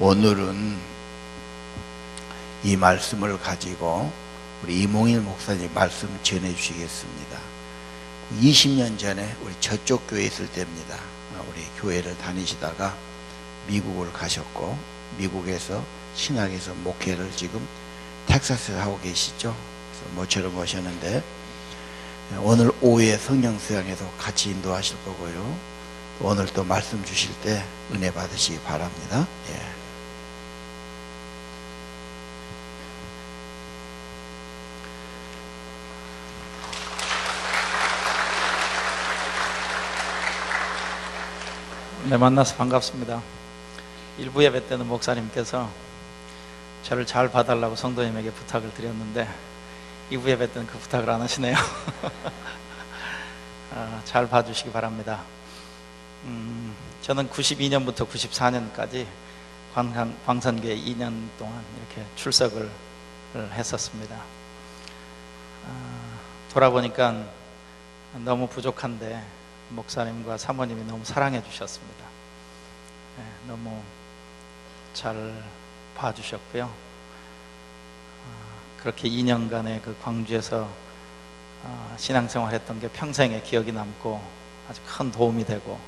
오늘은 이 말씀을 가지고 우리 이몽일 목사님 말씀 전해 주시겠습니다. 20년 전에 우리 저쪽 교회에 있을 때입니다. 우리 교회를 다니시다가 미국을 가셨고, 미국에서 신학에서 목회를 지금 텍사스에 하고 계시죠. 그래서 모처럼 오셨는데 오늘 오후에 성령 수양에도 같이 인도하실 거고요. 오늘 또 말씀 주실 때 은혜 받으시기 바랍니다. 네, 만나서 반갑습니다. 일부 예배 때는 목사님께서 저를 잘 봐달라고 성도님에게 부탁을 드렸는데 2부 예배 때는 그 부탁을 안 하시네요. 잘 봐주시기 바랍니다. 저는 92년부터 94년까지 광산교회 2년 동안 이렇게 출석을 했었습니다. 돌아보니까 너무 부족한데 목사님과 사모님이 너무 사랑해 주셨습니다. 너무 잘 봐주셨고요. 그렇게 2년간의 그 광주에서 신앙생활 했던 게 평생의 기억이 남고 아주 큰 도움이 되고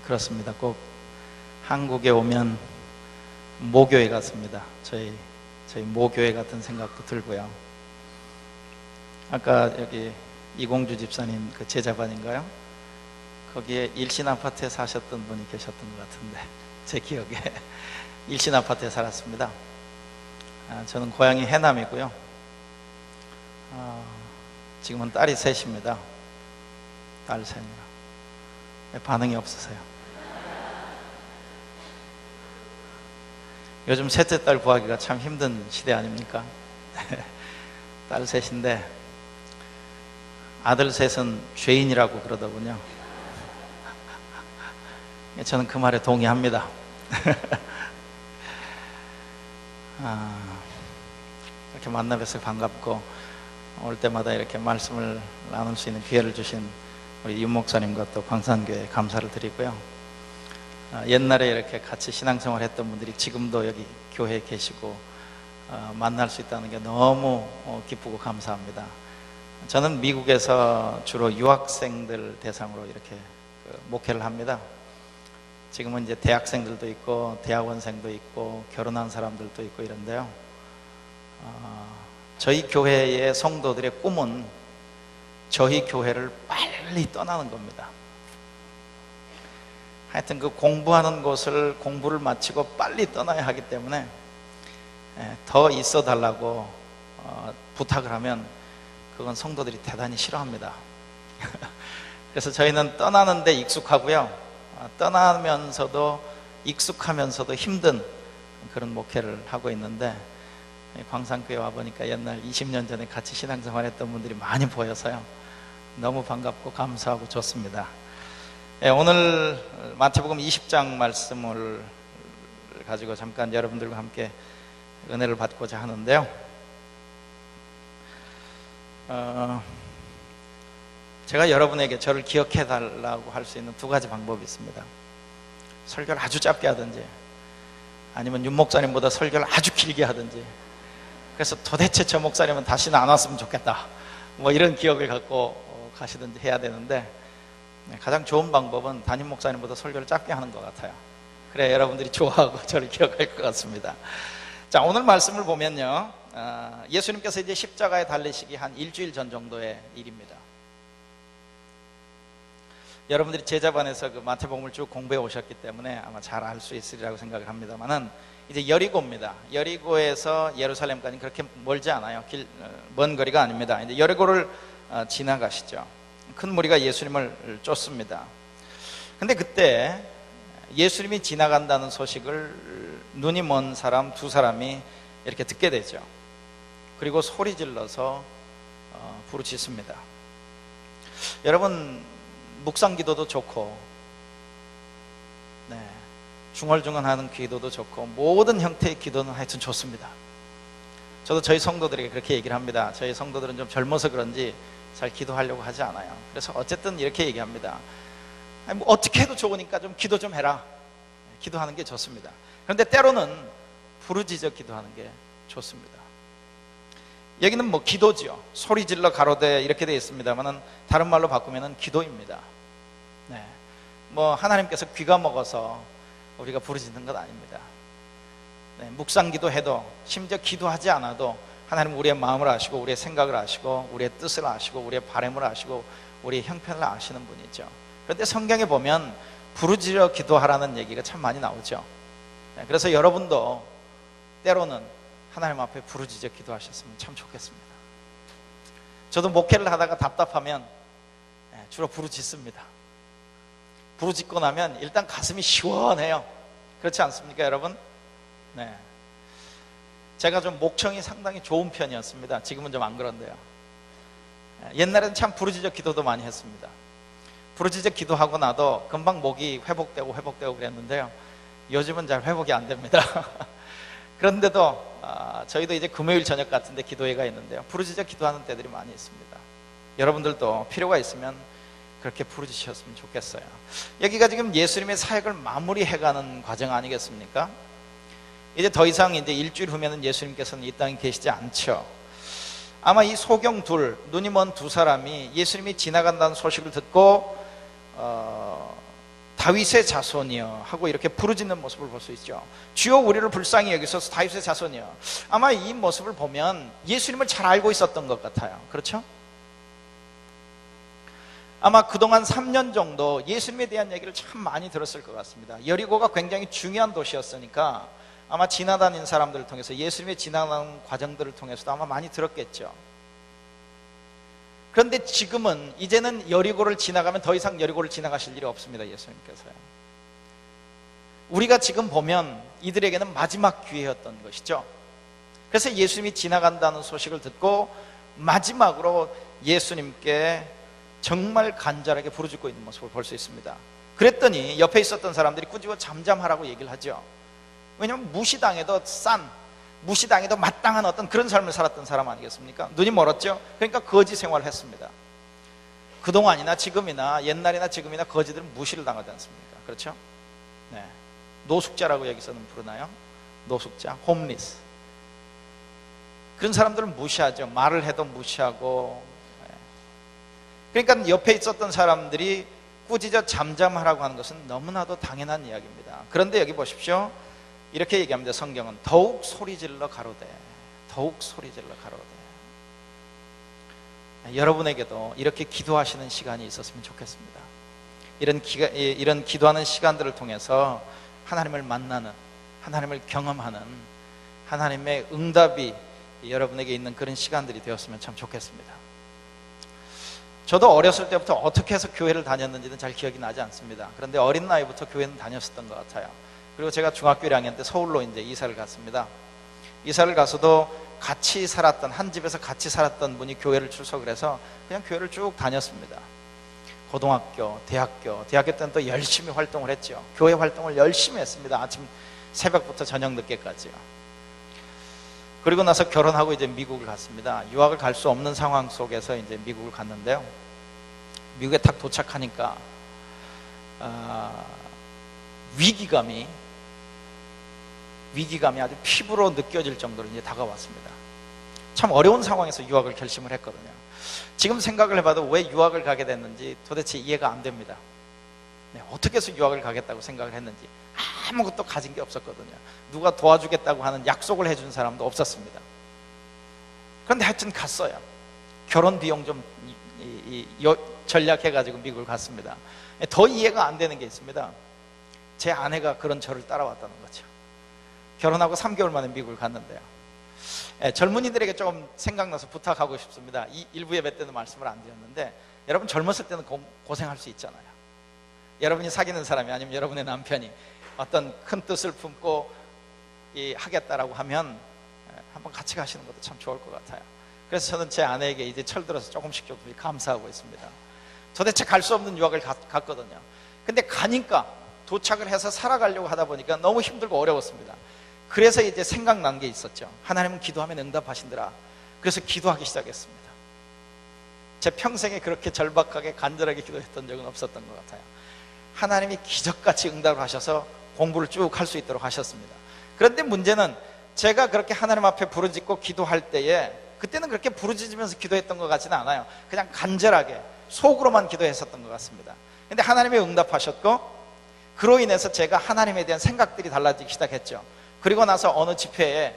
그렇습니다. 꼭 한국에 오면 모교회 같습니다. 저희 모교회 같은 생각도 들고요. 아까 여기 이공주 집사님 그 제자반인가요? 거기에 일신 아파트에 사셨던 분이 계셨던 것 같은데 제 기억에 일신 아파트에 살았습니다. 저는 고향이 해남이고요. 지금은 딸이 셋입니다. 딸 셋이요. 반응이 없으세요. 요즘 셋째 딸 구하기가 참 힘든 시대 아닙니까? 딸 셋인데 아들 셋은 죄인이라고 그러더군요. 저는 그 말에 동의합니다. 이렇게 만나 뵈서 반갑고 올 때마다 이렇게 말씀을 나눌 수 있는 기회를 주신 우리 윤 목사님과 또 광산교회에 감사를 드리고요. 옛날에 이렇게 같이 신앙생활 했던 분들이 지금도 여기 교회에 계시고 만날 수 있다는 게 너무 기쁘고 감사합니다. 저는 미국에서 주로 유학생들 대상으로 이렇게 목회를 합니다. 지금은 이제 대학생들도 있고 대학원생도 있고 결혼한 사람들도 있고 이런데요. 저희 교회의 성도들의 꿈은 저희 교회를 빨리 떠나는 겁니다. 하여튼 그 공부하는 곳을 공부를 마치고 빨리 떠나야 하기 때문에 더 있어 달라고 부탁을 하면 그건 성도들이 대단히 싫어합니다. 그래서 저희는 떠나는 데 익숙하고요. 떠나면서도 익숙하면서도 힘든 그런 목회를 하고 있는데 광산교회 와보니까 옛날 20년 전에 같이 신앙생활 했던 분들이 많이 보여서요. 너무 반갑고 감사하고 좋습니다. 오늘 마태복음 20장 말씀을 가지고 잠깐 여러분들과 함께 은혜를 받고자 하는데요. 제가 여러분에게 저를 기억해 달라고 할 수 있는 두 가지 방법이 있습니다. 설교를 아주 짧게 하든지 아니면 윤 목사님보다 설교를 아주 길게 하든지, 그래서 도대체 저 목사님은 다시는 안 왔으면 좋겠다 뭐 이런 기억을 갖고 가시든지 해야 되는데, 가장 좋은 방법은 담임 목사님보다 설교를 짧게 하는 것 같아요. 그래야 여러분들이 좋아하고 저를 기억할 것 같습니다. 자, 오늘 말씀을 보면요, 예수님께서 이제 십자가에 달리시기 한 일주일 전 정도의 일입니다. 여러분들이 제자반에서 그 마태복음을 쭉 공부해 오셨기 때문에 아마 잘 알 수 있으리라고 생각을 합니다만은, 이제 여리고입니다. 여리고에서 예루살렘까지 그렇게 멀지 않아요. 먼 거리가 아닙니다. 이제 여리고를 지나가시죠. 큰 무리가 예수님을 쫓습니다. 근데 그때 예수님이 지나간다는 소식을 눈이 먼 사람 두 사람이 이렇게 듣게 되죠. 그리고 소리 질러서 부르짖습니다. 여러분, 묵상 기도도 좋고 중얼중얼하는 기도도 좋고 모든 형태의 기도는 하여튼 좋습니다. 저도 저희 성도들에게 그렇게 얘기를 합니다. 저희 성도들은 좀 젊어서 그런지 잘 기도하려고 하지 않아요. 그래서 어쨌든 이렇게 얘기합니다. 아니, 뭐 어떻게 해도 좋으니까 좀 기도 좀 해라. 기도하는 게 좋습니다. 그런데 때로는 부르짖어 기도하는 게 좋습니다. 여기는 뭐 기도죠. 소리 질러 가로되 이렇게 되어 있습니다만은 다른 말로 바꾸면은 기도입니다. 네. 뭐 하나님께서 귀가 먹어서 우리가 부르짖는 것 아닙니다. 네. 묵상 기도해도 심지어 기도하지 않아도 하나님 우리의 마음을 아시고 우리의 생각을 아시고 우리의 뜻을 아시고 우리의 바람을 아시고 우리의 형편을 아시는 분이죠. 그런데 성경에 보면 부르짖어 기도하라는 얘기가 참 많이 나오죠. 네. 그래서 여러분도 때로는 하나님 앞에 부르짖어 기도하셨으면 참 좋겠습니다. 저도 목회를 하다가 답답하면 주로 부르짖습니다. 부르짖고 나면 일단 가슴이 시원해요. 그렇지 않습니까, 여러분? 네. 제가 좀 목청이 상당히 좋은 편이었습니다. 지금은 좀 안 그런데요. 옛날에는 참 부르짖어 기도도 많이 했습니다. 부르짖어 기도하고 나도 금방 목이 회복되고 그랬는데요. 요즘은 잘 회복이 안 됩니다. 그런데도 저희도 이제 금요일 저녁 같은데 기도회가 있는데요. 부르짖어 기도하는 때들이 많이 있습니다. 여러분들도 필요가 있으면 그렇게 부르짖으셨으면 좋겠어요. 여기가 지금 예수님의 사역을 마무리해가는 과정 아니겠습니까? 이제 더 이상 이제 일주일 후면은 예수님께서는 이 땅에 계시지 않죠. 아마 이 소경 둘, 눈이 먼 두 사람이 예수님이 지나간다는 소식을 듣고 다윗의 자손이여 하고 이렇게 부르짖는 모습을 볼 수 있죠. 주여 우리를 불쌍히 여기소서 다윗의 자손이여. 아마 이 모습을 보면 예수님을 잘 알고 있었던 것 같아요. 그렇죠? 아마 그동안 3년 정도 예수님에 대한 얘기를 참 많이 들었을 것 같습니다. 여리고가 굉장히 중요한 도시였으니까 아마 지나다닌 사람들을 통해서 예수님의 지나가는 과정들을 통해서도 아마 많이 들었겠죠. 그런데 지금은 이제는 여리고를 지나가면 더 이상 여리고를 지나가실 일이 없습니다. 예수님께서요. 우리가 지금 보면 이들에게는 마지막 기회였던 것이죠. 그래서 예수님이 지나간다는 소식을 듣고 마지막으로 예수님께 정말 간절하게 부르짖고 있는 모습을 볼 수 있습니다. 그랬더니 옆에 있었던 사람들이 꾸짖어 잠잠하라고 얘기를 하죠. 왜냐하면 무시당해도 마땅한 어떤 그런 삶을 살았던 사람 아니겠습니까? 눈이 멀었죠. 그러니까 거지 생활을 했습니다. 그동안이나 지금이나 옛날이나 지금이나 거지들은 무시를 당하지 않습니까? 그렇죠? 네. 노숙자라고 여기서는 부르나요? 노숙자, 홈리스. 그런 사람들은 무시하죠. 말을 해도 무시하고. 그러니까 옆에 있었던 사람들이 꾸짖어 잠잠하라고 하는 것은 너무나도 당연한 이야기입니다. 그런데 여기 보십시오. 이렇게 얘기합니다. 성경은 더욱 소리질러 가로되, 더욱 소리질러 가로되. 여러분에게도 이렇게 기도하시는 시간이 있었으면 좋겠습니다. 이런 기도하는 시간들을 통해서 하나님을 만나는, 하나님을 경험하는, 하나님의 응답이 여러분에게 있는 그런 시간들이 되었으면 참 좋겠습니다. 저도 어렸을 때부터 어떻게 해서 교회를 다녔는지는 잘 기억이 나지 않습니다. 그런데 어린 나이부터 교회는 다녔었던 것 같아요. 그리고 제가 중학교 1학년 때 서울로 이제 이사를 갔습니다. 이사를 가서도 같이 살았던, 한 집에서 같이 살았던 분이 교회를 출석을 해서 그냥 교회를 쭉 다녔습니다. 고등학교, 대학교 때는 또 열심히 활동을 했죠. 교회 활동을 열심히 했습니다. 아침 새벽부터 저녁 늦게까지요. 그리고 나서 결혼하고 이제 미국을 갔습니다. 유학을 갈 수 없는 상황 속에서 이제 미국을 갔는데요. 미국에 딱 도착하니까 위기감이 아주 피부로 느껴질 정도로 이제 다가왔습니다. 참 어려운 상황에서 유학을 결심을 했거든요. 지금 생각을 해봐도 왜 유학을 가게 됐는지 도대체 이해가 안 됩니다. 네, 어떻게 해서 유학을 가겠다고 생각을 했는지 아무것도 가진 게 없었거든요. 누가 도와주겠다고 하는 약속을 해준 사람도 없었습니다. 그런데 하여튼 갔어요. 결혼 비용 좀 전략해가지고 미국을 갔습니다. 더 이해가 안 되는 게 있습니다. 제 아내가 그런 저를 따라왔다는 거죠. 결혼하고 3개월 만에 미국을 갔는데요. 젊은이들에게 조금 생각나서 부탁하고 싶습니다. 이 일부 예배 때는 말씀을 안 드렸는데, 여러분 젊었을 때는 고생할 수 있잖아요. 여러분이 사귀는 사람이 아니면 여러분의 남편이 어떤 큰 뜻을 품고 하겠다라고 하면 한번 같이 가시는 것도 참 좋을 것 같아요. 그래서 저는 제 아내에게 이제 철들어서 조금씩 감사하고 있습니다. 도대체 갈 수 없는 유학을 갔거든요. 근데 가니까 도착을 해서 살아가려고 하다 보니까 너무 힘들고 어려웠습니다. 그래서 이제 생각난 게 있었죠. 하나님은 기도하면 응답하신더라. 그래서 기도하기 시작했습니다. 제 평생에 그렇게 절박하게 간절하게 기도했던 적은 없었던 것 같아요. 하나님이 기적같이 응답을 하셔서 공부를 쭉 할 수 있도록 하셨습니다. 그런데 문제는 제가 그렇게 하나님 앞에 부르짖고 기도할 때에 그때는 그렇게 부르짖으면서 기도했던 것 같지는 않아요. 그냥 간절하게 속으로만 기도했었던 것 같습니다. 근데 하나님이 응답하셨고, 그로 인해서 제가 하나님에 대한 생각들이 달라지기 시작했죠. 그리고 나서 어느 집회에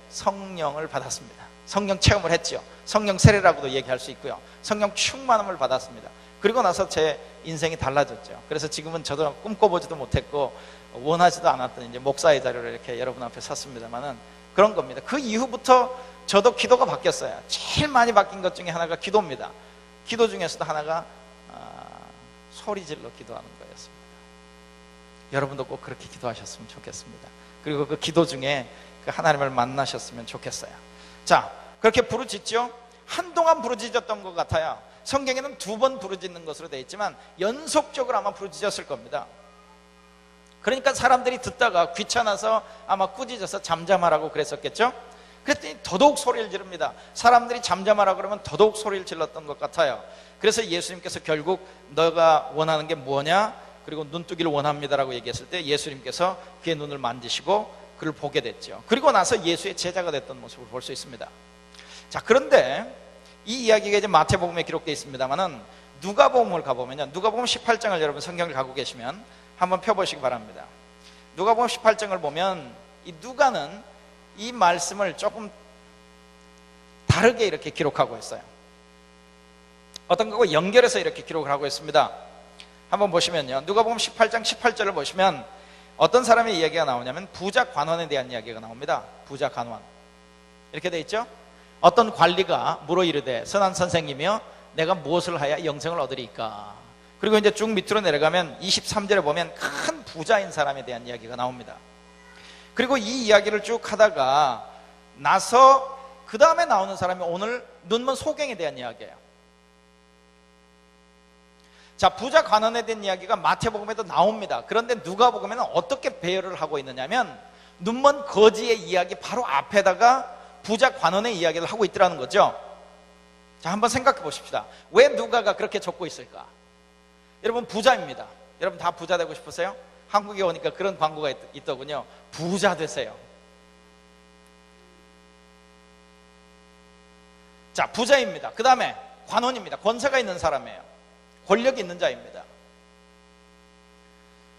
성령을 받았습니다. 성령 체험을 했죠. 성령 세례라고도 얘기할 수 있고요. 성령 충만함을 받았습니다. 그리고 나서 제 인생이 달라졌죠. 그래서 지금은 저도 꿈꿔보지도 못했고 원하지도 않았던 이제 목사의 자리로 이렇게 여러분 앞에 섰습니다만은 그런 겁니다. 그 이후부터 저도 기도가 바뀌었어요. 제일 많이 바뀐 것 중에 하나가 기도입니다. 기도 중에서도 하나가 소리질러 기도하는 거였습니다. 여러분도 꼭 그렇게 기도하셨으면 좋겠습니다. 그리고 그 기도 중에 그 하나님을 만나셨으면 좋겠어요. 자, 그렇게 부르짖죠. 한동안 부르짖었던 것 같아요. 성경에는 2번 부르짖는 것으로 되어 있지만 연속적으로 아마 부르짖었을 겁니다. 그러니까 사람들이 듣다가 귀찮아서 아마 꾸짖어서 잠잠하라고 그랬었겠죠. 그랬더니 더더욱 소리를 지릅니다. 사람들이 잠잠하라고 그러면 더더욱 소리를 질렀던 것 같아요. 그래서 예수님께서 결국 너가 원하는 게 뭐냐, 그리고 눈뜨기를 원합니다라고 얘기했을 때 예수님께서 그의 눈을 만지시고 그를 보게 됐죠. 그리고 나서 예수의 제자가 됐던 모습을 볼 수 있습니다. 자, 그런데 이 이야기가 이제 마태복음에 기록되어 있습니다만은 누가복음을 가보면요, 누가복음 18장을 여러분 성경을 갖고 계시면 한번 펴보시기 바랍니다. 누가복음 18장을 보면 이 누가는 이 말씀을 조금 다르게 이렇게 기록하고 있어요. 어떤 거고 연결해서 이렇게 기록을 하고 있습니다. 한번 보시면요, 누가복음 18장 18절을 보시면 어떤 사람의 이야기가 나오냐면 부자 관원에 대한 이야기가 나옵니다. 부자 관원 이렇게 돼 있죠. 어떤 관리가 물어 이르되 선한 선생님이여 내가 무엇을 하여 영생을 얻으리까. 그리고 이제 쭉 밑으로 내려가면 23절에 보면 큰 부자인 사람에 대한 이야기가 나옵니다. 그리고 이 이야기를 쭉 하다가 나서 그 다음에 나오는 사람이 오늘 눈먼 소경에 대한 이야기예요. 자, 부자 관원에 대한 이야기가 마태복음에도 나옵니다. 그런데 누가복음에는 어떻게 배열을 하고 있느냐면 눈먼 거지의 이야기 바로 앞에다가 부자 관원의 이야기를 하고 있더라는 거죠. 자, 한번 생각해 보십시다. 왜 누가가 그렇게 적고 있을까? 여러분, 부자입니다. 여러분 다 부자 되고 싶으세요? 한국에 오니까 그런 광고가 있더군요. 부자 되세요. 자, 부자입니다. 그 다음에 관원입니다. 권세가 있는 사람이에요. 권력이 있는 자입니다.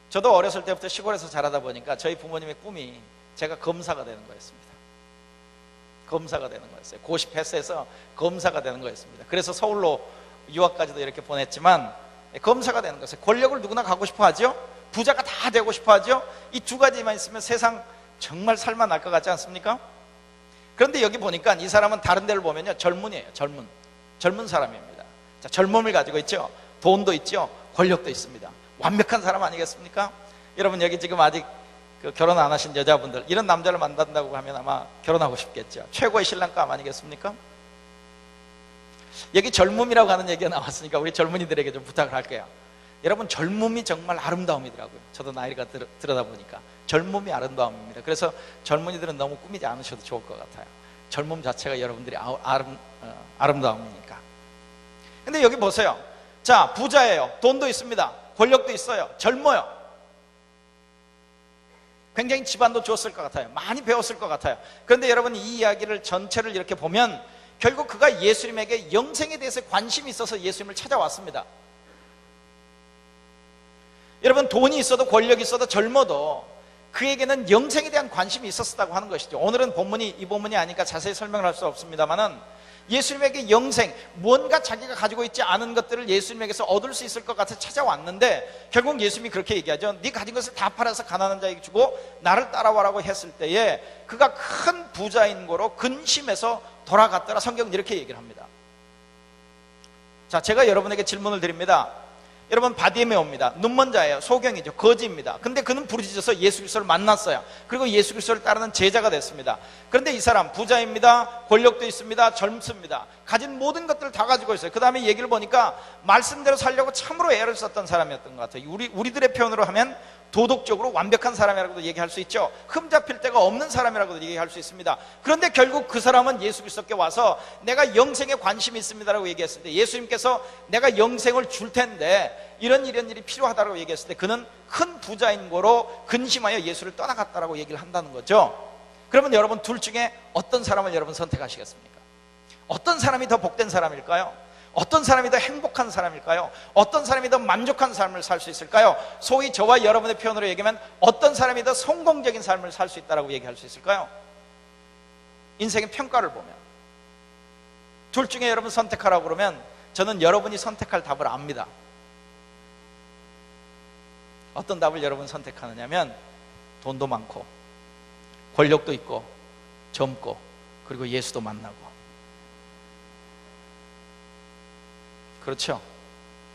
저도 어렸을 때부터 시골에서 자라다 보니까 저희 부모님의 꿈이 제가 검사가 되는 거였습니다. 검사가 되는 거였어요. 고시 패스해서 검사가 되는 거였습니다. 그래서 서울로 유학까지도 이렇게 보냈지만 검사가 되는 거였어요. 권력을 누구나 갖고 싶어 하죠. 부자가 다 되고 싶어 하죠. 이 2가지만 있으면 세상 정말 살만 날 것 같지 않습니까? 그런데 여기 보니까 이 사람은 다른 데를 보면요, 젊은이에요. 젊은 사람입니다. 자, 젊음을 가지고 있죠. 돈도 있죠. 권력도 있습니다. 완벽한 사람 아니겠습니까? 여러분 여기 지금 아직 결혼 안 하신 여자분들, 이런 남자를 만난다고 하면 아마 결혼하고 싶겠죠. 최고의 신랑감 아니겠습니까? 여기 젊음이라고 하는 얘기가 나왔으니까 우리 젊은이들에게 좀 부탁을 할게요. 여러분, 젊음이 정말 아름다움이더라고요. 저도 나이가 들어다 보니까 젊음이 아름다움입니다. 그래서 젊은이들은 너무 꾸미지 않으셔도 좋을 것 같아요. 젊음 자체가 여러분들이 아름다움이니까. 근데 여기 보세요. 자, 부자예요. 돈도 있습니다. 권력도 있어요. 젊어요. 굉장히 집안도 좋았을 것 같아요. 많이 배웠을 것 같아요. 그런데 여러분, 이 이야기를 전체를 이렇게 보면 결국 그가 예수님에게 영생에 대해서 관심이 있어서 예수님을 찾아왔습니다. 여러분, 돈이 있어도 권력이 있어도 젊어도 그에게는 영생에 대한 관심이 있었다고 하는 것이죠. 오늘은 이 본문이 아니니까 자세히 설명을 할 수 없습니다만은 예수님에게 영생, 뭔가 자기가 가지고 있지 않은 것들을 예수님에게서 얻을 수 있을 것 같아서 찾아왔는데 결국 예수님이 그렇게 얘기하죠. 네 가진 것을 다 팔아서 가난한 자에게 주고 나를 따라와라고 했을 때에 그가 큰 부자인 거로 근심해서 돌아갔더라. 성경은 이렇게 얘기를 합니다. 자, 제가 여러분에게 질문을 드립니다. 여러분, 바디메오입니다. 눈먼 자예요. 소경이죠. 거지입니다. 근데 그는 부르짖어서 예수 그리스도를 만났어요. 그리고 예수 그리스도를 따르는 제자가 됐습니다. 그런데 이 사람 부자입니다. 권력도 있습니다. 젊습니다. 가진 모든 것들을 다 가지고 있어요. 그 다음에 얘기를 보니까 말씀대로 살려고 참으로 애를 썼던 사람이었던 것 같아요. 우리들의 표현으로 하면 도덕적으로 완벽한 사람이라고도 얘기할 수 있죠. 흠잡힐 데가 없는 사람이라고도 얘기할 수 있습니다. 그런데 결국 그 사람은 예수 그리스도께 와서 내가 영생에 관심이 있습니다라고 얘기했을 때, 예수님께서 내가 영생을 줄 텐데 이런 일이 필요하다고 얘기했을 때 그는 큰 부자인 거로 근심하여 예수를 떠나갔다라고 얘기를 한다는 거죠. 그러면 여러분, 둘 중에 어떤 사람을 여러분 선택하시겠습니까? 어떤 사람이 더 복된 사람일까요? 어떤 사람이 더 행복한 사람일까요? 어떤 사람이 더 만족한 삶을 살 수 있을까요? 소위 저와 여러분의 표현으로 얘기하면 어떤 사람이 더 성공적인 삶을 살 수 있다고 얘기할 수 있을까요? 인생의 평가를 보면 둘 중에 여러분 선택하라고 그러면 저는 여러분이 선택할 답을 압니다. 어떤 답을 여러분 선택하느냐면 돈도 많고 권력도 있고 젊고 그리고 예수도 만나고. 그렇죠?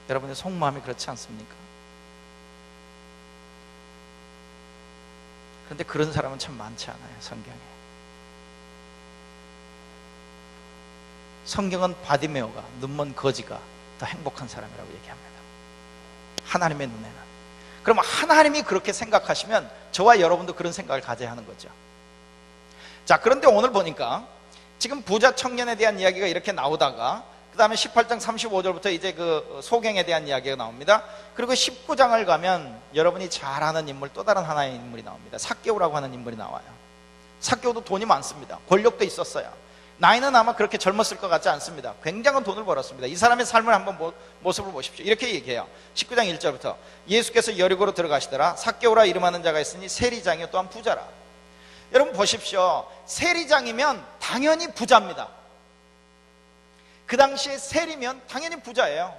여러분의 속마음이 그렇지 않습니까? 그런데 그런 사람은 참 많지 않아요. 성경은 바디메오가, 눈먼 거지가 더 행복한 사람이라고 얘기합니다. 하나님의 눈에는. 그럼 하나님이 그렇게 생각하시면 저와 여러분도 그런 생각을 가져야 하는 거죠. 자, 그런데 오늘 보니까 지금 부자 청년에 대한 이야기가 이렇게 나오다가 그 다음에 18장 35절부터 이제 그 소경에 대한 이야기가 나옵니다. 그리고 19장을 가면 여러분이 잘 아는 인물, 또 다른 하나의 인물이 나옵니다. 삭개오라고 하는 인물이 나와요. 삭개오도 돈이 많습니다. 권력도 있었어요. 나이는 아마 그렇게 젊었을 것 같지 않습니다. 굉장한 돈을 벌었습니다. 이 사람의 삶을 한번 모습을 보십시오. 이렇게 얘기해요. 19장 1절부터 예수께서 여리고로 들어가시더라. 삭개오라 이름하는 자가 있으니 세리장이요 또한 부자라. 여러분 보십시오. 세리장이면 당연히 부자입니다. 그 당시에 세리면 당연히 부자예요.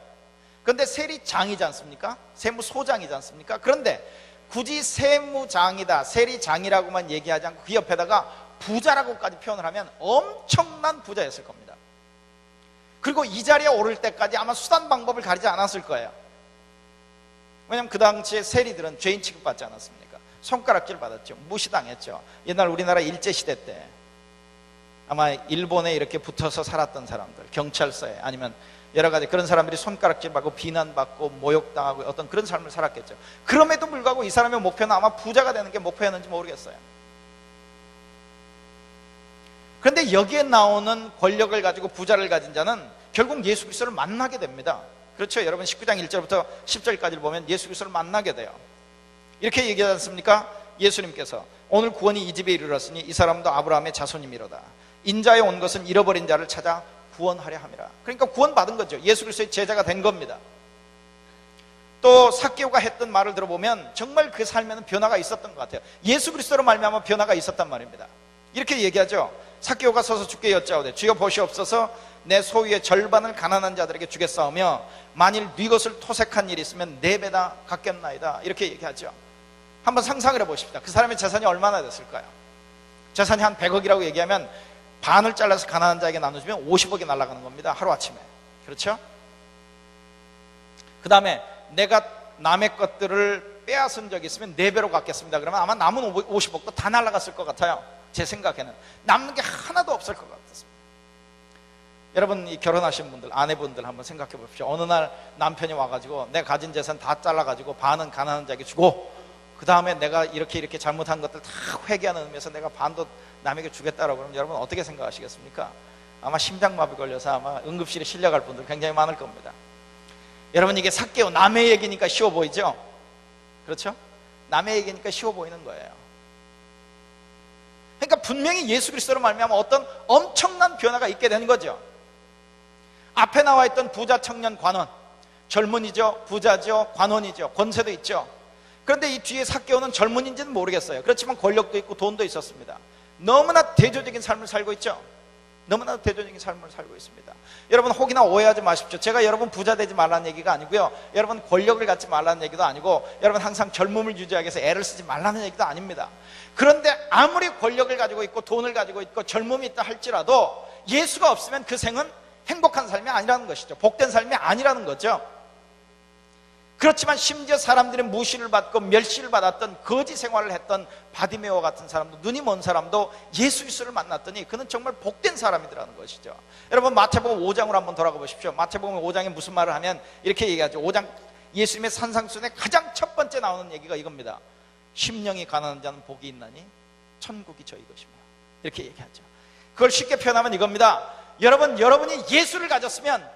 그런데 세리장이지 않습니까? 세무소장이지 않습니까? 그런데 굳이 세무장이다, 세리장이라고만 얘기하지 않고 그 옆에다가 부자라고까지 표현을 하면 엄청난 부자였을 겁니다. 그리고 이 자리에 오를 때까지 아마 수단 방법을 가리지 않았을 거예요. 왜냐하면 그 당시에 세리들은 죄인 취급받지 않았습니까? 손가락질 받았죠. 무시당했죠. 옛날 우리나라 일제시대 때 아마 일본에 이렇게 붙어서 살았던 사람들, 경찰서에 아니면 여러 가지 그런 사람들이 손가락질 받고 비난받고 모욕당하고 어떤 그런 삶을 살았겠죠. 그럼에도 불구하고 이 사람의 목표는 아마 부자가 되는 게 목표였는지 모르겠어요. 그런데 여기에 나오는 권력을 가지고 부자를 가진 자는 결국 예수 그리스도를 만나게 됩니다. 그렇죠? 여러분 19장 1절부터 10절까지를 보면 예수 그리스도를 만나게 돼요. 이렇게 얘기하지 않습니까? 예수님께서 오늘 구원이 이 집에 이르렀으니 이 사람도 아브라함의 자손임이로다. 인자에 온 것은 잃어버린 자를 찾아 구원하려 함이라. 그러니까 구원받은 거죠. 예수 그리스도의 제자가 된 겁니다. 또 삭개오가 했던 말을 들어보면 정말 그 삶에는 변화가 있었던 것 같아요. 예수 그리스도로 말미암아 변화가 있었단 말입니다. 이렇게 얘기하죠. 삭개오가 서서 주께 여짜오되 주여 보시옵소서 내 소유의 절반을 가난한 자들에게 주겠사오며 만일 네 것을 토색한 일이 있으면 4배나 갚겠나이다. 이렇게 얘기하죠. 한번 상상을 해보십시다. 그 사람의 재산이 얼마나 됐을까요? 재산이 한 100억이라고 얘기하면 반을 잘라서 가난한 자에게 나눠주면 50억이 날아가는 겁니다. 하루아침에. 그렇죠? 그 다음에 내가 남의 것들을 빼앗은 적이 있으면 4배로 갚겠습니다. 그러면 아마 남은 50억도 다 날아갔을 것 같아요. 제 생각에는 남는 게 하나도 없을 것 같습니다. 여러분 이 결혼하신 분들, 아내분들 한번 생각해 보십시오. 어느 날 남편이 와가지고 내가 가진 재산 다 잘라가지고 반은 가난한 자에게 주고 그 다음에 내가 이렇게 잘못한 것들 다 회개하는 의미에서 내가 반도 남에게 주겠다라고 그러면 여러분 어떻게 생각하시겠습니까? 아마 심장마비 걸려서 아마 응급실에 실려갈 분들 굉장히 많을 겁니다. 여러분 이게 삭개오 남의 얘기니까 쉬워 보이죠? 그렇죠? 남의 얘기니까 쉬워 보이는 거예요. 그러니까 분명히 예수 그리스도로 말미암아 어떤 엄청난 변화가 있게 되는 거죠. 앞에 나와 있던 부자 청년 관원, 젊은이죠, 부자죠, 관원이죠, 권세도 있죠. 그런데 이 뒤에 삭개오는 젊은인지는 모르겠어요. 그렇지만 권력도 있고 돈도 있었습니다. 너무나 대조적인 삶을 살고 있죠. 너무나 대조적인 삶을 살고 있습니다. 여러분 혹이나 오해하지 마십시오. 제가 여러분 부자 되지 말라는 얘기가 아니고요, 여러분 권력을 갖지 말라는 얘기도 아니고, 여러분 항상 젊음을 유지하기 위해서 애를 쓰지 말라는 얘기도 아닙니다. 그런데 아무리 권력을 가지고 있고 돈을 가지고 있고 젊음이 있다 할지라도 예수가 없으면 그 생은 행복한 삶이 아니라는 것이죠. 복된 삶이 아니라는 거죠. 그렇지만 심지어 사람들의 무시를 받고 멸시를 받았던 거지 생활을 했던 바디메오 같은 사람도, 눈이 먼 사람도 예수 그리스도를 만났더니 그는 정말 복된 사람이더라는 것이죠. 여러분 마태복음 5장으로 한번 돌아가 보십시오. 마태복음 5장에 무슨 말을 하면 이렇게 얘기하죠. 5장 예수님의 산상수훈에 가장 첫 번째 나오는 얘기가 이겁니다. 심령이 가난한 자는 복이 있나니 천국이 저희 것이며, 이렇게 얘기하죠. 그걸 쉽게 표현하면 이겁니다. 여러분이 예수를 가졌으면,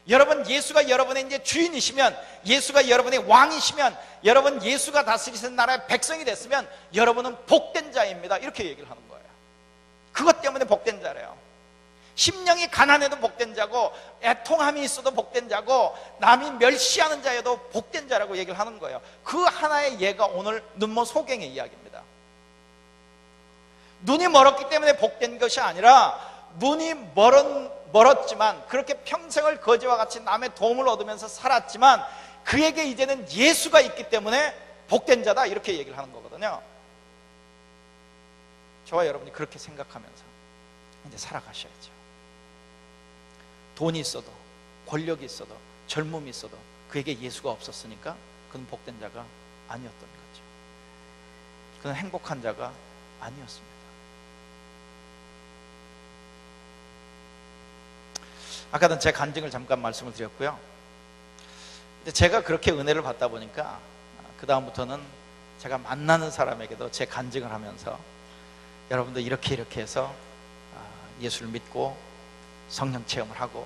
여러분 예수가 여러분의 이제 주인이시면, 예수가 여러분의 왕이시면, 여러분 예수가 다스리시는 나라의 백성이 됐으면 여러분은 복된 자입니다. 이렇게 얘기를 하는 거예요. 그것 때문에 복된 자래요. 심령이 가난해도 복된 자고, 애통함이 있어도 복된 자고, 남이 멸시하는 자여도 복된 자라고 얘기를 하는 거예요. 그 하나의 예가 오늘 눈먼 소경의 이야기입니다. 눈이 멀었기 때문에 복된 것이 아니라, 눈이 멀었지만 그렇게 평생을 거지와 같이 남의 도움을 얻으면서 살았지만 그에게 이제는 예수가 있기 때문에 복된 자다, 이렇게 얘기를 하는 거거든요. 저와 여러분이 그렇게 생각하면서 이제 살아가셔야죠. 돈이 있어도, 권력이 있어도, 젊음이 있어도 그에게 예수가 없었으니까 그는 복된 자가 아니었던 거죠. 그는 행복한 자가 아니었습니다. 아까는 제 간증을 잠깐 말씀을 드렸고요. 제가 그렇게 은혜를 받다 보니까 그 다음부터는 제가 만나는 사람에게도 제 간증을 하면서, 여러분도 이렇게 해서 예수를 믿고 성령 체험을 하고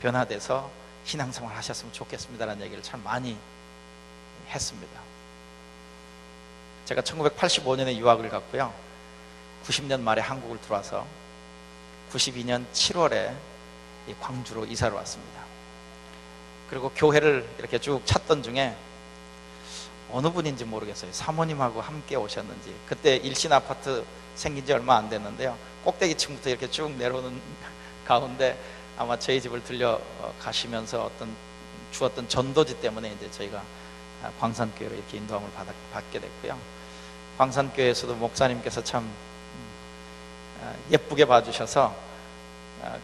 변화돼서 신앙생활 하셨으면 좋겠습니다라는 얘기를 참 많이 했습니다. 제가 1985년에 유학을 갔고요, 90년 말에 한국을 들어와서 92년 7월에 광주로 이사를 왔습니다. 그리고 교회를 이렇게 쭉 찾던 중에 어느 분인지 모르겠어요. 사모님하고 함께 오셨는지, 그때 일신 아파트 생긴 지 얼마 안 됐는데요, 꼭대기층부터 이렇게 쭉 내려오는 가운데 아마 저희 집을 들려 가시면서 주었던 전도지 때문에 이제 저희가 광산교회로 이렇게 인도함을 받게 됐고요. 광산교회에서도 목사님께서 참 예쁘게 봐주셔서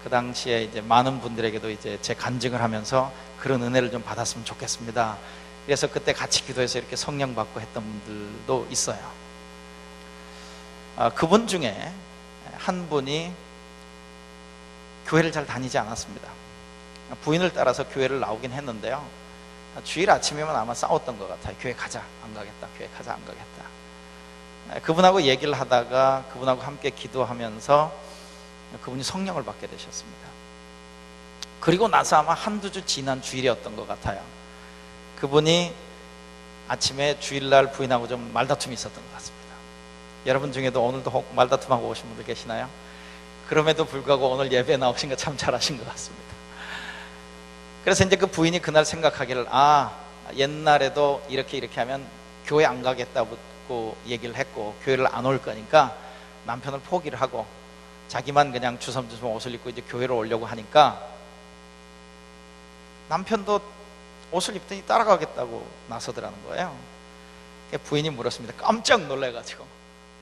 그 당시에 이제 많은 분들에게도 이제 제 간증을 하면서 그런 은혜를 좀 받았으면 좋겠습니다. 그래서 그때 같이 기도해서 이렇게 성령 받고 했던 분들도 있어요. 그분 중에 한 분이 교회를 잘 다니지 않았습니다. 부인을 따라서 교회를 나오긴 했는데요, 주일 아침이면 아마 싸웠던 것 같아요. 교회 가자, 안 가겠다. 교회 가자, 안 가겠다. 그분하고 얘기를 하다가 그분하고 함께 기도하면서 그분이 성령을 받게 되셨습니다. 그리고 나서 아마 한두 주 지난 주일이었던 것 같아요. 그분이 아침에 주일날 부인하고 좀 말다툼이 있었던 것 같습니다. 여러분 중에도 오늘도 혹 말다툼하고 오신 분들 계시나요? 그럼에도 불구하고 오늘 예배에 나오신 거 참 잘하신 것 같습니다. 그래서 이제 그 부인이 그날 생각하기를, 옛날에도 이렇게 하면 교회 안 가겠다고 얘기를 했고 교회를 안 올 거니까 남편을 포기를 하고 자기만 그냥 주섬주섬 옷을 입고 이제 교회로 오려고 하니까 남편도 옷을 입더니 따라가겠다고 나서더라는 거예요. 부인이 물었습니다. 깜짝 놀라가지고,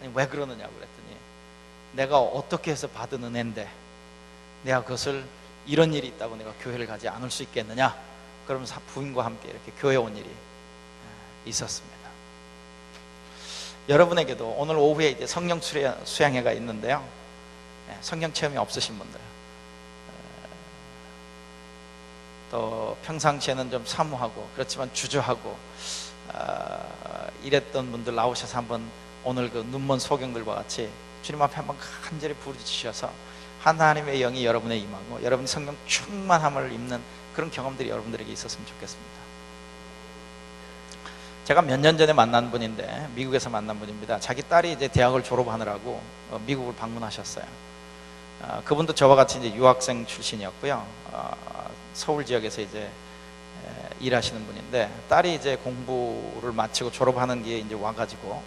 아니, 왜 그러느냐고 그랬더니, 내가 어떻게 해서 받은 은혜인데 내가 그것을 이런 일이 있다고 내가 교회를 가지 않을 수 있겠느냐. 그러면서 부인과 함께 이렇게 교회 온 일이 있었습니다. 여러분에게도 오늘 오후에 이제 성령 수양회가 있는데요, 성령 체험이 없으신 분들, 또 평상시에는 좀 사모하고 그렇지만 주저하고 이랬던 분들 나오셔서 한번 오늘 그 눈먼 소경들과 같이 주님 앞에 한번 간절히 부르짖으셔서 하나님의 영이 여러분에 임하고 여러분이 성령 충만함을 입는 그런 경험들이 여러분들에게 있었으면 좋겠습니다. 제가 몇 년 전에 만난 분인데, 미국에서 만난 분입니다. 자기 딸이 이제 대학을 졸업하느라고 미국을 방문하셨어요. 그분도 저와 같이 이제 유학생 출신이었고요. 서울 지역에서 이제 일하시는 분인데, 딸이 이제 공부를 마치고 졸업하는 게 이제 와가지고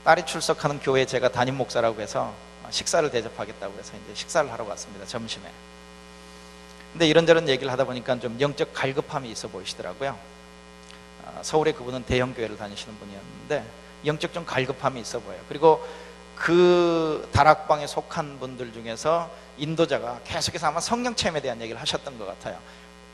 딸이 출석하는 교회에 제가 담임 목사라고 해서 식사를 대접하겠다고 해서 이제 식사를 하러 갔습니다. 점심에. 근데 이런저런 얘기를 하다 보니까 좀 영적 갈급함이 있어 보이시더라고요. 서울에 그분은 대형 교회를 다니시는 분이었는데 영적 좀 갈급함이 있어 보여요. 그리고 그 다락방에 속한 분들 중에서 인도자가 계속해서 아마 성령 체험에 대한 얘기를 하셨던 것 같아요.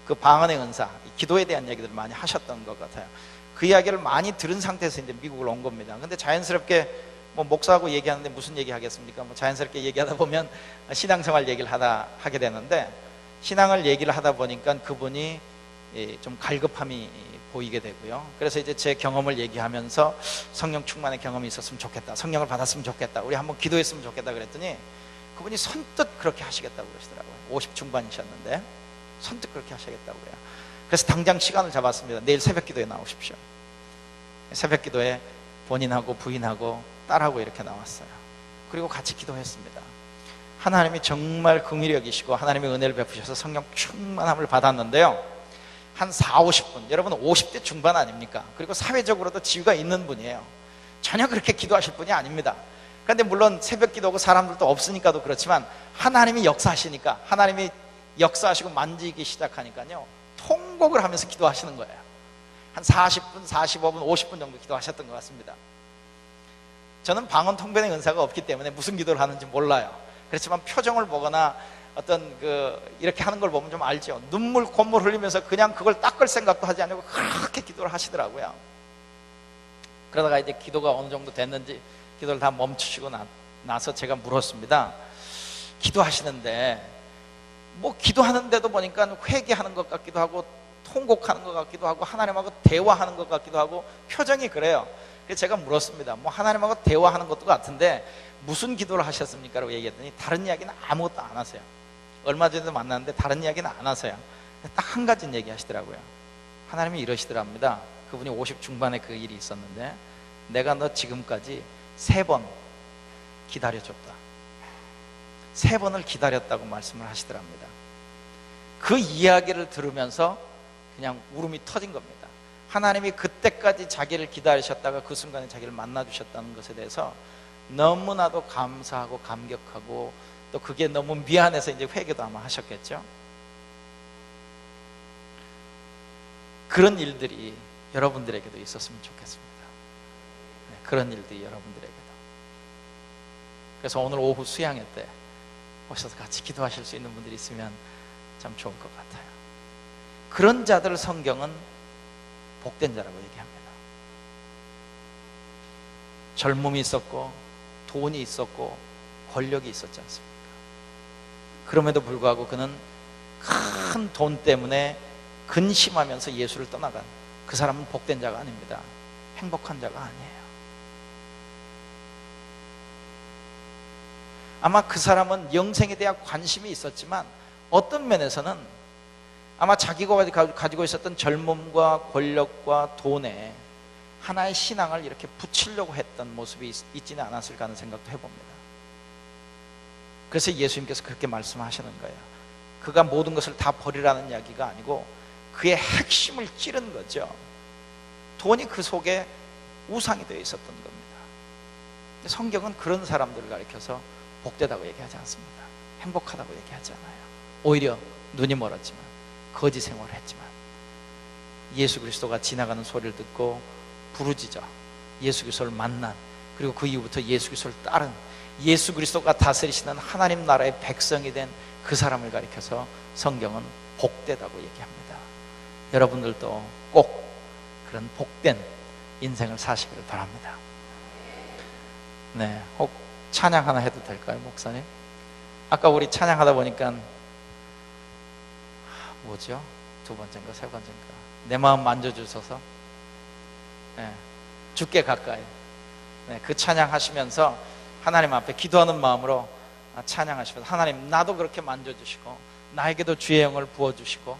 그 방언의 은사, 기도에 대한 얘기들을 많이 하셨던 것 같아요. 그 이야기를 많이 들은 상태에서 이제 미국을 온 겁니다. 근데 자연스럽게 뭐 목사하고 얘기하는데 무슨 얘기 하겠습니까? 뭐 자연스럽게 얘기하다 보면 신앙생활 얘기를 하게 되는데, 신앙을 얘기를 하다 보니까 그분이 좀 갈급함이 보이게 되고요. 그래서 이제 제 경험을 얘기하면서 성령 충만의 경험이 있었으면 좋겠다, 성령을 받았으면 좋겠다, 우리 한번 기도했으면 좋겠다 그랬더니 그분이 선뜻 그렇게 하시겠다고 그러시더라고요. 50 중반이셨는데 선뜻 그렇게 하시겠다고 그래요. 그래서 당장 시간을 잡았습니다. 내일 새벽 기도에 나오십시오. 새벽 기도에 본인하고 부인하고 딸하고 이렇게 나왔어요. 그리고 같이 기도했습니다. 하나님이 정말 긍휼히 여기시고 하나님의 은혜를 베푸셔서 성령 충만함을 받았는데요, 한 4, 50분, 여러분 50대 중반 아닙니까? 그리고 사회적으로도 지위가 있는 분이에요. 전혀 그렇게 기도하실 분이 아닙니다. 그런데 물론 새벽 기도고 사람들도 없으니까도 그렇지만 하나님이 역사하시니까, 하나님이 역사하시고 만지기 시작하니까요, 통곡을 하면서 기도하시는 거예요. 한 40분, 45분, 50분 정도 기도하셨던 것 같습니다. 저는 방언 통변의 은사가 없기 때문에 무슨 기도를 하는지 몰라요. 그렇지만 표정을 보거나 어떤 이렇게 하는 걸 보면 좀 알죠. 눈물 콧물 흘리면서 그냥 그걸 닦을 생각도 하지 않고 그렇게 기도를 하시더라고요. 그러다가 이제 기도가 어느 정도 됐는지 기도를 다 멈추시고 나서 제가 물었습니다. 기도하시는데 뭐 기도하는데도 보니까 회개하는 것 같기도 하고 통곡하는 것 같기도 하고 하나님하고 대화하는 것 같기도 하고 표정이 그래요. 그래서 제가 물었습니다. 뭐 하나님하고 대화하는 것도 같은데 무슨 기도를 하셨습니까? 라고 얘기했더니 다른 이야기는 아무것도 안 하세요. 얼마 전에도 만났는데 다른 이야기는 안 하세요. 딱 한 가지 얘기 하시더라고요. 하나님이 이러시더랍니다. 그분이 50 중반에 그 일이 있었는데, 내가 너 지금까지 3번 기다려줬다. 3번을 기다렸다고 말씀을 하시더랍니다. 그 이야기를 들으면서 그냥 울음이 터진 겁니다. 하나님이 그때까지 자기를 기다리셨다가 그 순간에 자기를 만나주셨다는 것에 대해서 너무나도 감사하고 감격하고, 또 그게 너무 미안해서 이제 회개도 아마 하셨겠죠. 그런 일들이 여러분들에게도 있었으면 좋겠습니다. 네, 그런 일들이 여러분들에게도. 그래서 오늘 오후 수양회 때 오셔서 같이 기도하실 수 있는 분들이 있으면 참 좋을 것 같아요. 그런 자들을 성경은 복된 자라고 얘기합니다. 젊음이 있었고 돈이 있었고 권력이 있었지 않습니까? 그럼에도 불구하고 그는 큰 돈 때문에 근심하면서 예수를 떠나간 그 사람은 복된 자가 아닙니다. 행복한 자가 아니에요. 아마 그 사람은 영생에 대한 관심이 있었지만 어떤 면에서는 아마 자기가 가지고 있었던 젊음과 권력과 돈에 하나의 신앙을 이렇게 붙이려고 했던 모습이 있지는 않았을까 하는 생각도 해봅니다. 그래서 예수님께서 그렇게 말씀하시는 거예요. 그가 모든 것을 다 버리라는 이야기가 아니고 그의 핵심을 찌른 거죠. 돈이 그 속에 우상이 되어 있었던 겁니다. 성경은 그런 사람들을 가리켜서 복되다고 얘기하지 않습니다. 행복하다고 얘기하지 않아요. 오히려 눈이 멀었지만 거지 생활을 했지만 예수 그리스도가 지나가는 소리를 듣고 부르짖어 예수 그리스도를 만난, 그리고 그 이후부터 예수 그리스도를 따른, 예수 그리스도가 다스리시는 하나님 나라의 백성이 된 그 사람을 가리켜서 성경은 복되다고 얘기합니다. 여러분들도 꼭 그런 복된 인생을 사시기를 바랍니다. 네, 혹 찬양 하나 해도 될까요, 목사님? 아까 우리 찬양하다 보니까 뭐죠? 2번째인가 3번째인가 내 마음 만져주셔서, 네, 주께 가까이, 네, 그 찬양하시면서 하나님 앞에 기도하는 마음으로 찬양하시면서 하나님 나도 그렇게 만져주시고 나에게도 주의 영을 부어주시고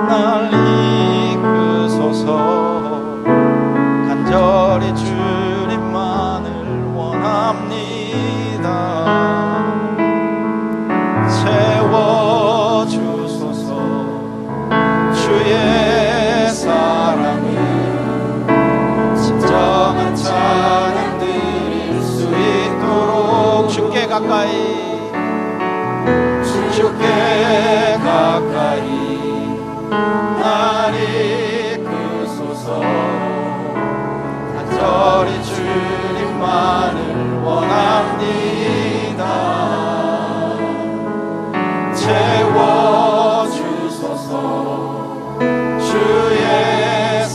날 이끄소서 간절히 주님만을 원합니다. 채워주소서 주의 사랑을 진정한 찬양 드릴 수 있도록 주께 가까이, 주께 가까이 날 이끄소서 간절히 주님만을 원합니다. 채워주소서 주의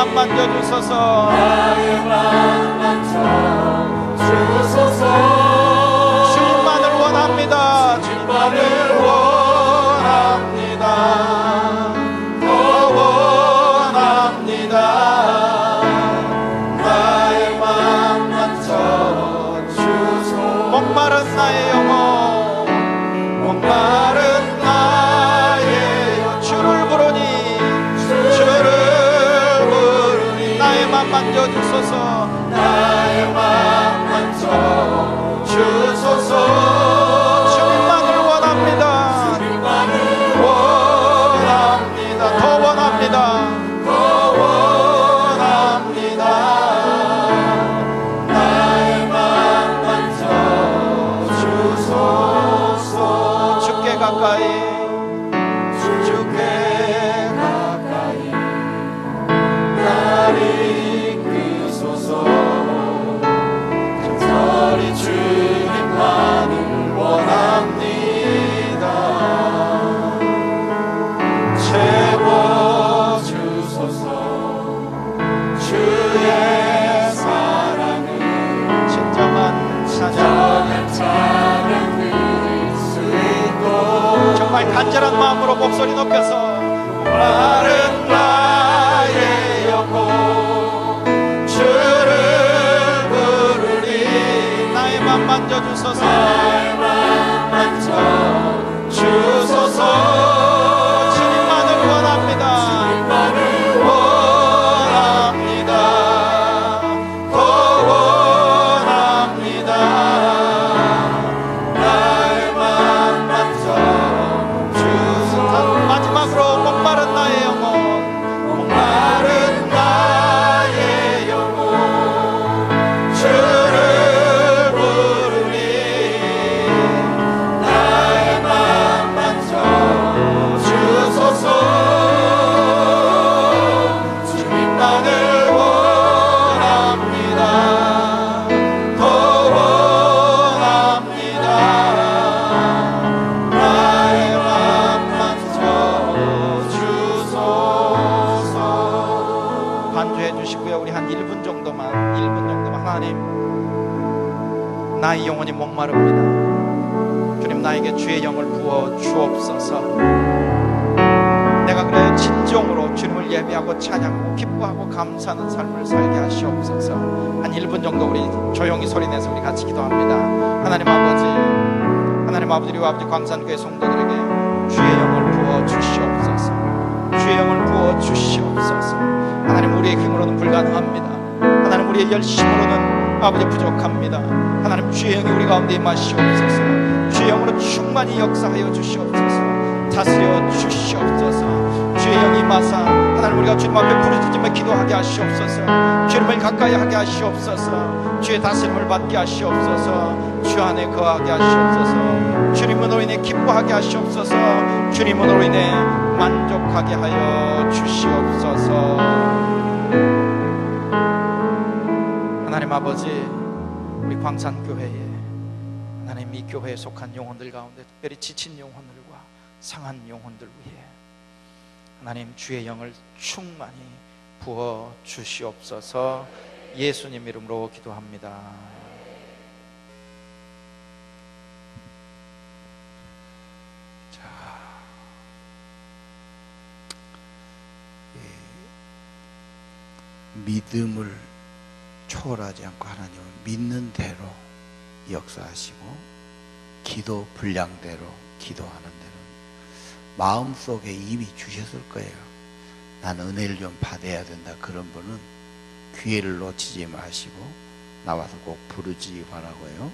맘 만져주소서. 나의 맘 만져주소서. 주님만을 원합니다. 주님만을 원합니다. 더 원합니다. 나의 맘 만져주소서. 목마른 나의 영혼, 목마른 나의 영혼, 주를 부르니 주를 부르니 나의 맘 만져주소서. 나의 맘 만져주소서. 주님만을 원합니다. 주님만을 원합니다. 더 원합니다. 더 원합니다. 나의 맘 만져주소서. 주께 가까이, 주께 가까이 나를 이끄소서. 간절히 주님만을 원합니다. 채워주소서. 주의 사랑을 진정한 찬양, 찬양 드릴 수 있도록 정말 간절한 마음으로 목소리 높여서 마른 나의 영혼 주를 부르니 나의 맘 만져주소서. 나의 맘 만져주소서. 주님만을 원합니다. 나를 원합니다. 더 원합니다. 나의 맘 만져주소서. 마지막으로 목마른 나의 영혼, 목마른 나의 영혼 주를 부르니 나의 맘 만져주소서. 주님만을 원합니다. 더 원합니다. 나의 맘 만져주소서. 반주해 주시고요. 우리 한 1분 정도만 하나님, 나의 영혼이 목마릅니다. 주님, 나에게 주의 영을 부어 주옵소서. 내가 그래 진정으로 주님을 예배하고 찬양하고 기뻐하고 감사하는 삶을 살게 하시옵소서. 한 1분 정도 우리 조용히 소리내서 우리 같이 기도합니다. 하나님 아버지, 우리 아버지 광산교회 성도들에게 주의 영을 부어 주시옵소서. 주의 영을 부어 주시옵소서. 하나님, 우리의 힘으로는 불가능합니다. 하나님, 우리의 열심으로는 아버지 부족합니다. 하나님, 주의 영이 우리 가운데 임하시옵소서. 주의 영으로 충만히 역사하여 주시옵소서. 다스려 주시옵소서. 주의 영이 임하사 하나님, 우리가 주님 앞에 부르짖으며 기도하게 하시옵소서. 주님을 가까이 하게 하시옵소서. 주의 다스림을 받게 하시옵소서. 주 안에 거하게 하시옵소서. 주님으로 인해 기뻐하게 하시옵소서. 주님으로 인해 만족하게 하여 주시옵소서. 하나님 아버지, 우리 광산교회에 하나님, 이 교회에 속한 영혼들 가운데 특별히 지친 영혼들과 상한 영혼들 위해 하나님, 주의 영을 충만히 부어 주시옵소서. 예수님 이름으로 기도합니다. 믿음을 초월하지 않고 하나님을 믿는 대로 역사하시고 기도 분량대로 기도하는 대로 마음속에 이미 주셨을 거예요. 난 은혜를 좀 받아야 된다. 그런 분은 기회를 놓치지 마시고 나와서 꼭 부르시기 바라고요.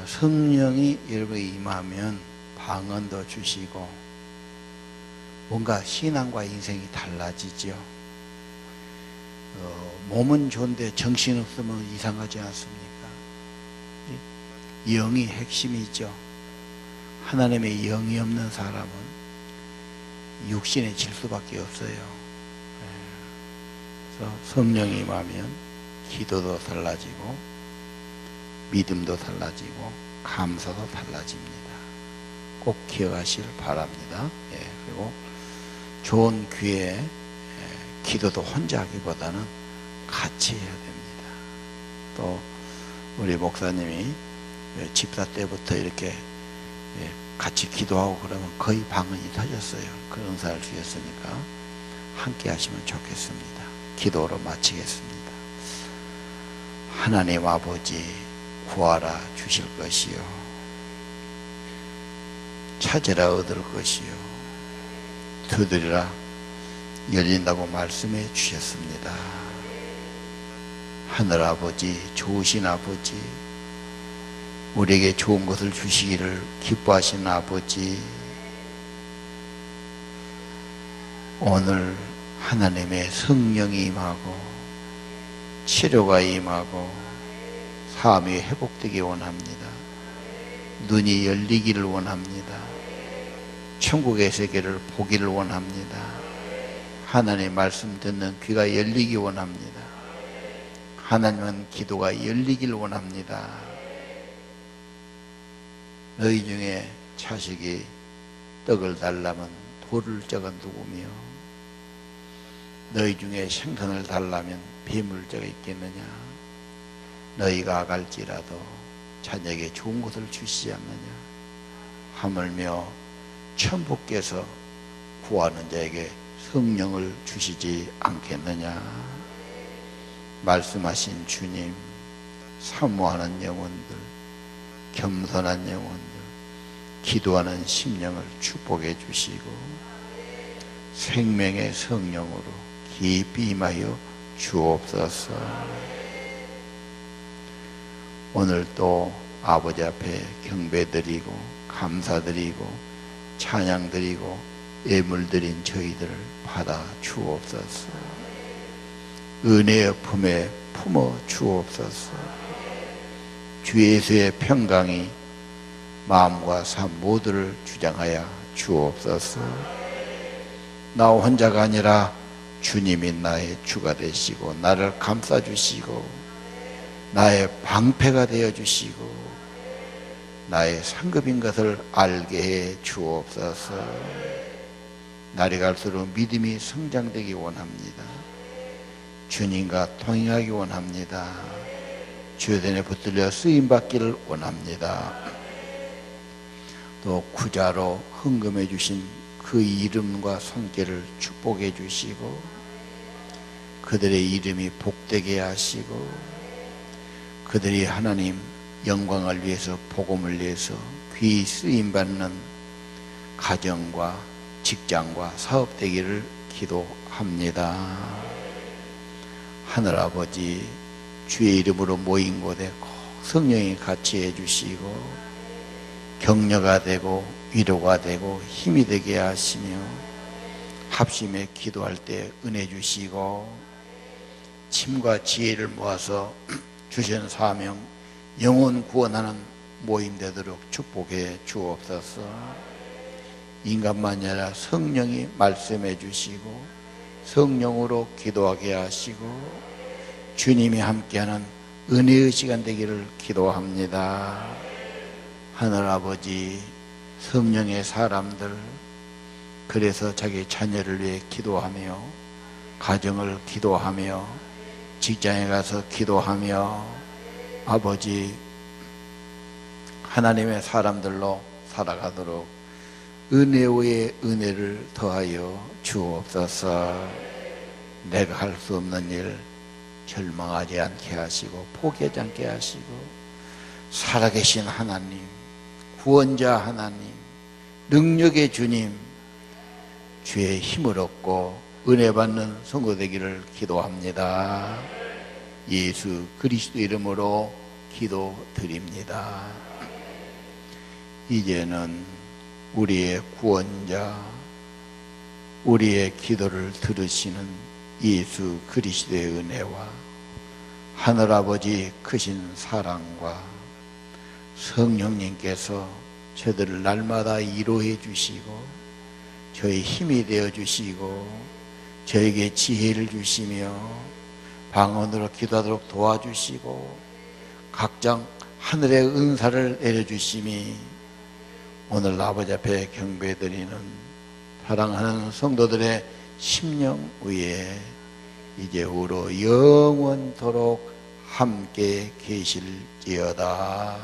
성령이 여러분에 임하면 방언도 주시고 뭔가 신앙과 인생이 달라지죠. 몸은 좋은데 정신 없으면 이상하지 않습니까? 영이 핵심이죠. 하나님의 영이 없는 사람은 육신에 질 수밖에 없어요. 그래서 성령이 임하면 기도도 달라지고 믿음도 달라지고 감사도 달라집니다. 꼭 기억하시길 바랍니다. 그리고 좋은 기회 기도도 혼자 하기보다는 같이 해야 됩니다. 또 우리 목사님이 집사 때부터 이렇게 같이 기도하고 그러면 거의 방언이 터졌어요. 그런 은사를 주셨으니까 함께 하시면 좋겠습니다. 기도로 마치겠습니다. 하나님 아버지, 구하라 주실 것이요, 찾으라 얻을 것이요, 두드리라 열린다고 말씀해 주셨습니다. 하늘아버지, 좋으신 아버지, 우리에게 좋은 것을 주시기를 기뻐하시는 아버지, 오늘 하나님의 성령이 임하고 치료가 임하고 삶이 회복되기 원합니다. 눈이 열리기를 원합니다. 천국의 세계를 보기를 원합니다. 하나님의 말씀 듣는 귀가 열리기 원합니다. 하나님은 기도가 열리길 원합니다. 너희 중에 자식이 떡을 달라면 돌을 적어 누구며 너희 중에 생선을 달라면 뱀을 적어 있겠느냐? 너희가 아갈지라도 자녀에게 좋은 것을 주시지 않느냐? 하물며 천부께서 구하는 자에게 성령을 주시지 않겠느냐? 말씀하신 주님, 사모하는 영혼들, 겸손한 영혼들, 기도하는 심령을 축복해 주시고 생명의 성령으로 깊이 임하여 주옵소서. 오늘 또 아버지 앞에 경배드리고 감사드리고 찬양드리고 예물드린 저희들을 받아 주옵소서. 은혜의 품에 품어 주옵소서. 주 예수의 평강이 마음과 삶 모두를 주장하여 주옵소서. 나 혼자가 아니라 주님이 나의 주가 되시고 나를 감싸주시고 나의 방패가 되어주시고 나의 상급인 것을 알게 해 주옵소서. 날이 갈수록 믿음이 성장되기 원합니다. 주님과 동행하기 원합니다. 주변에 붙들려 쓰임받기를 원합니다. 또 구자로 헌금해 주신 그 이름과 손길을 축복해 주시고 그들의 이름이 복되게 하시고 그들이 하나님 영광을 위해서 복음을 위해서 귀히 쓰임받는 가정과 직장과 사업 되기를 기도합니다. 하늘아버지, 주의 이름으로 모인 곳에 꼭 성령이 같이 해주시고 격려가 되고 위로가 되고 힘이 되게 하시며 합심해 기도할 때 은혜 주시고 힘과 지혜를 모아서 주신 사명 영혼 구원하는 모임 되도록 축복해 주옵소서. 인간만이 아니라 성령이 말씀해 주시고 성령으로 기도하게 하시고 주님이 함께하는 은혜의 시간 되기를 기도합니다. 하늘아버지, 성령의 사람들, 그래서 자기 자녀를 위해 기도하며 가정을 기도하며 직장에 가서 기도하며 아버지 하나님의 사람들로 살아가도록 은혜 위에 은혜를 더하여 주옵소서. 내가 할 수 없는 일 절망하지 않게 하시고 포기하지 않게 하시고 살아계신 하나님, 구원자 하나님, 능력의 주님, 주의 힘을 얻고 은혜 받는 성도 되기를 기도합니다. 예수 그리스도 이름으로 기도드립니다. 이제는 우리의 구원자, 우리의 기도를 들으시는 예수 그리스도의 은혜와 하늘아버지 크신 사랑과 성령님께서 저들을 날마다 위로해 주시고 저희 힘이 되어 주시고 저에게 지혜를 주시며 방언으로 기도하도록 도와주시고 각장 하늘의 은사를 내려주심이 오늘 아버지 앞에 경배드리는 사랑하는 성도들의 심령 위에 이제후로 영원토록 함께 계실지어다.